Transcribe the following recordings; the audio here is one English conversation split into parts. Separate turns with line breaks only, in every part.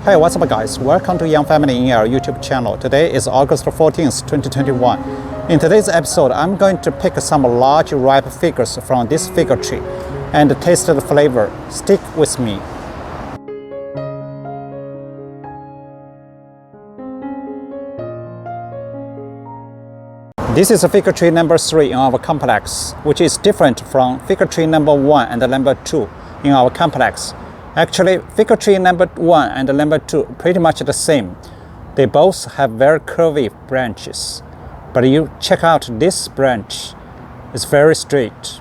Hey, what's up guys? Welcome to Young Family in our YouTube channel. Today is August 14th, 2021. In today's episode, I'm going to pick some large ripe figures from this fig tree and taste the flavor. Stick with me. This is fig tree number 3 in our complex, which is different from fig tree number 1 and number 2 in our complex. Actually, fig tree number 1 and number 2 pretty much the same. They both have very curvy branches. But you check out this branch, it's very straight.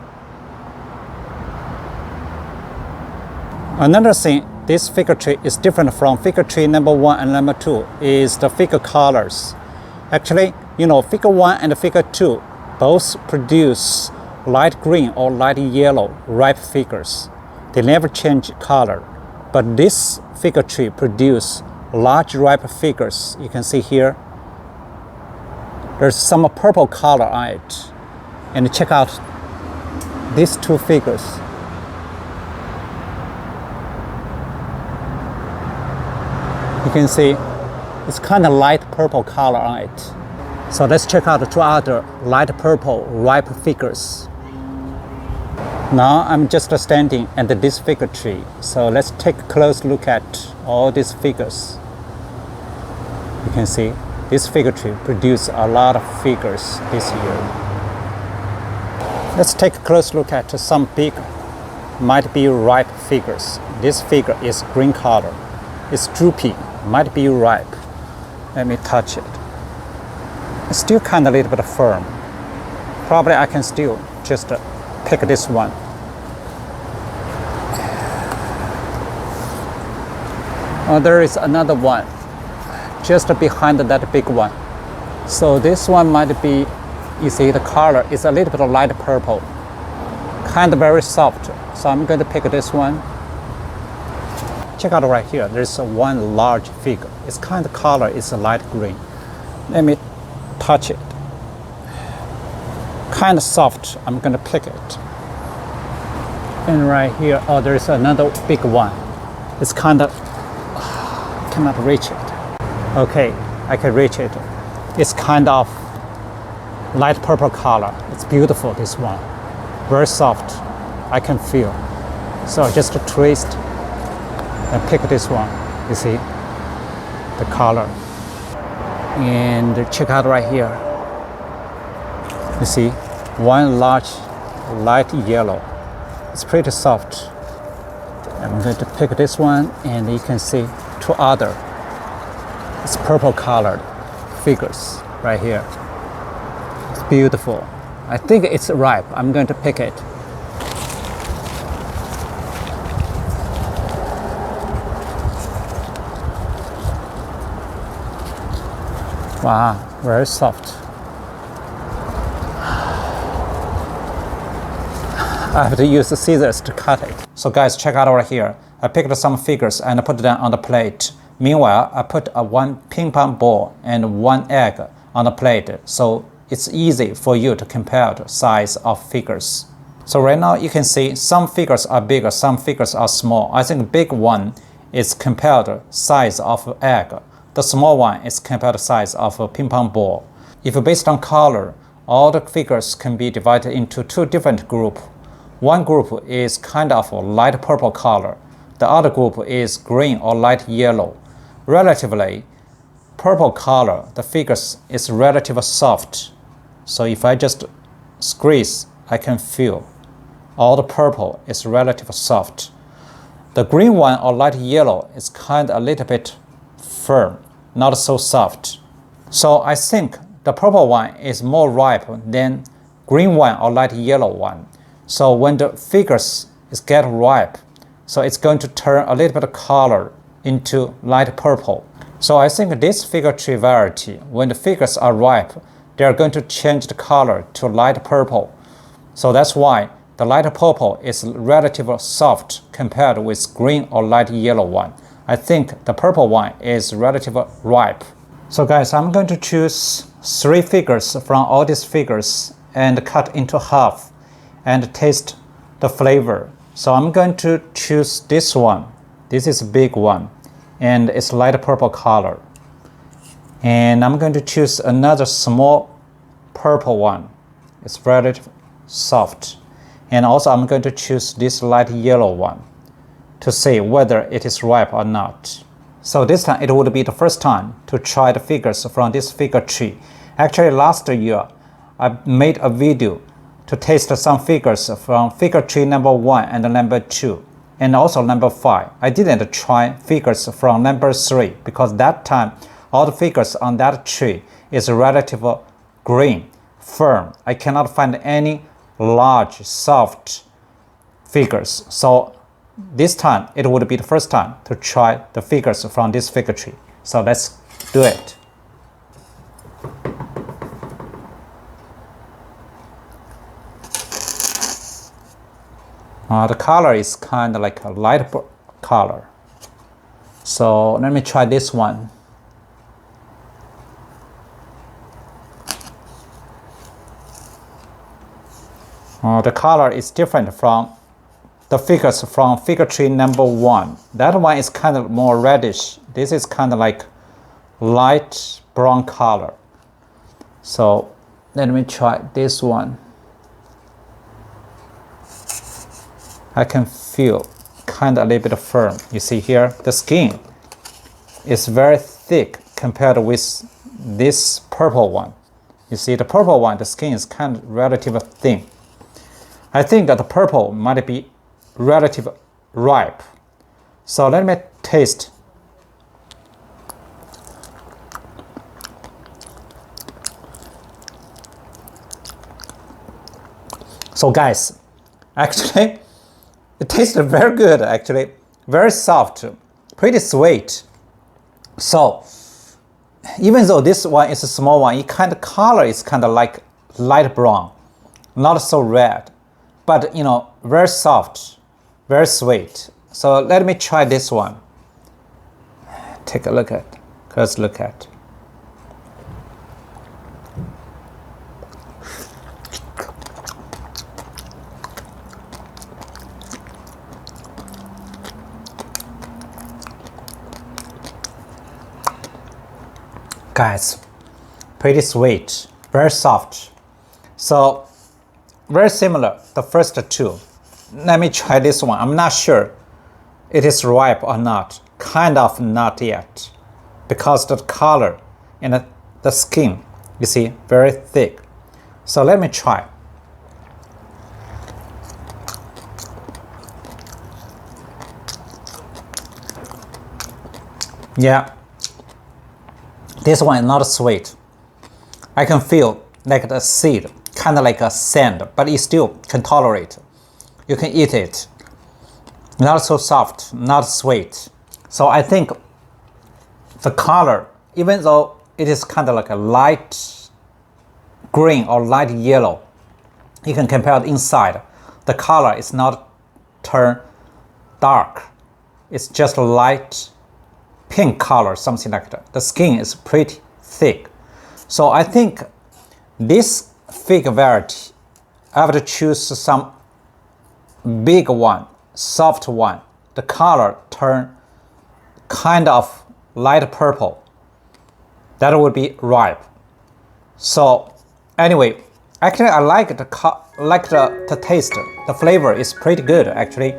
Another thing, this fig tree is different from fig tree number 1 and number 2 is the fig colors. Actually, fig 1 and fig 2 both produce light green or light yellow ripe figures. They never change color, but this fig tree produce large ripe figures. You can see here, there's some purple color on it. And check out these two figures. You can see it's kind of light purple color on it. So let's check out the two other light purple ripe figures. Now I'm just standing at this fig tree, so let's take a close look at all these figures. You can see this fig tree produced a lot of figures this year. Let's take a close look at some big, might be ripe figures. This figure is green color. It's droopy, might be ripe. Let me touch it. It's still kind of a little bit firm. Probably I can still just pick this one. There is another one just behind that big one. So this one might be, you see the color is a little bit of light purple, kind of very soft. So I'm going to pick this one. Check out right here, there's one large fig. Its kind of color is a light green. Let me touch it. Kind of soft. I'm going to pick it. And right here, there's another big one. It's kind of, cannot reach it. Okay, I can reach it. It's kind of light purple color. It's beautiful, this one. Very soft. I can feel. So I just twist and pick this one. You see the color. And check out right here. You see one large light yellow. It's pretty soft. I'm going to pick this one, and you can see two other. It's purple colored figures right here. It's beautiful. I think it's ripe. I'm going to pick it. Wow, very soft. I have to use the scissors to cut it. So guys, check out over here. I picked some figures and put them on the plate. Meanwhile, I put one ping pong ball and one egg on the plate, so it's easy for you to compare the size of figures. So right now you can see some figures are bigger, some figures are small. I think the big one is compared to size of egg. The small one is compared to size of a ping pong ball. If based on color, all the figures can be divided into two different groups. One group is kind of a light purple color. The other group is green or light yellow. Relatively, purple color, the figures is relatively soft. So if I just squeeze, I can feel all the purple is relatively soft. The green one or light yellow is kind of a little bit firm, not so soft. So I think the purple one is more ripe than green one or light yellow one. So when the figures is get ripe, so it's going to turn a little bit of color into light purple. So I think this fig tree variety, when the figures are ripe, they are going to change the color to light purple. So that's why the light purple is relatively soft compared with green or light yellow one. I think the purple one is relatively ripe. So guys, I'm going to choose 3 figures from all these figures and cut into half and taste the flavor. So I'm going to choose this one. This is a big one. and it's light purple color. And I'm going to choose another small purple one. It's relatively soft. And also I'm going to choose this light yellow one to see whether it is ripe or not. So this time it would be the first time to try the figures from this fig tree. Actually last year I made a video to taste some figures from fig tree number 1 and number 2 and also number 5. I didn't try figures from number 3 because that time all the figures on that tree is relatively green, firm. I cannot find any large, soft figures. So this time it would be the first time to try the figures from this fig tree. So let's do it. The color is kind of like a light color. So let me try this one. The color is different from the figures from fig tree number 1. That one is kind of more reddish. This is kind of like light brown color. So let me try this one. I can feel kind of a little bit firm. You see here, the skin is very thick compared with this purple one. You see the purple one, the skin is kind of relatively thin. I think that the purple might be relatively ripe. So let me taste. So guys, actually, it tasted very good actually. Very soft, pretty sweet. So, even though this one is a small one, it kind of color is kind of like light brown, not so red. But you know, very soft, very sweet. So let me try this one. Take a look at, close look at. Guys, pretty sweet, very soft. So very similar, the first two. Let me try this one. I'm not sure it is ripe or not. Kind of not yet. Because the color and the skin, you see, very thick. So let me try. Yeah, this one is not sweet. I can feel like the seed, kind of like a sand, but you still can tolerate. You can eat it. Not so soft, not sweet. So I think the color, even though it is kind of like a light green or light yellow, you can compare the inside. The color is not turn dark. It's just a light pink color, something like that. The skin is pretty thick. So I think this fig variety, I have to choose some big one, soft one. The color turn kind of light purple. That would be ripe. So anyway, actually I like the taste. The flavor is pretty good actually.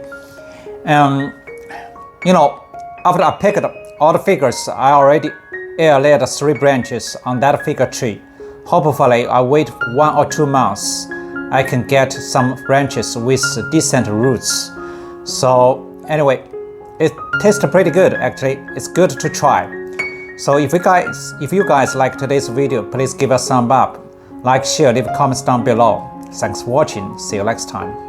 You know, after I picked all the figures, I already laid 3 branches on that fig tree. Hopefully, I wait 1 or 2 months, I can get some branches with decent roots. So anyway, it tastes pretty good actually. It's good to try. So if you guys like today's video, please give us a thumb up, like, share, leave comments down below. Thanks for watching. See you next time.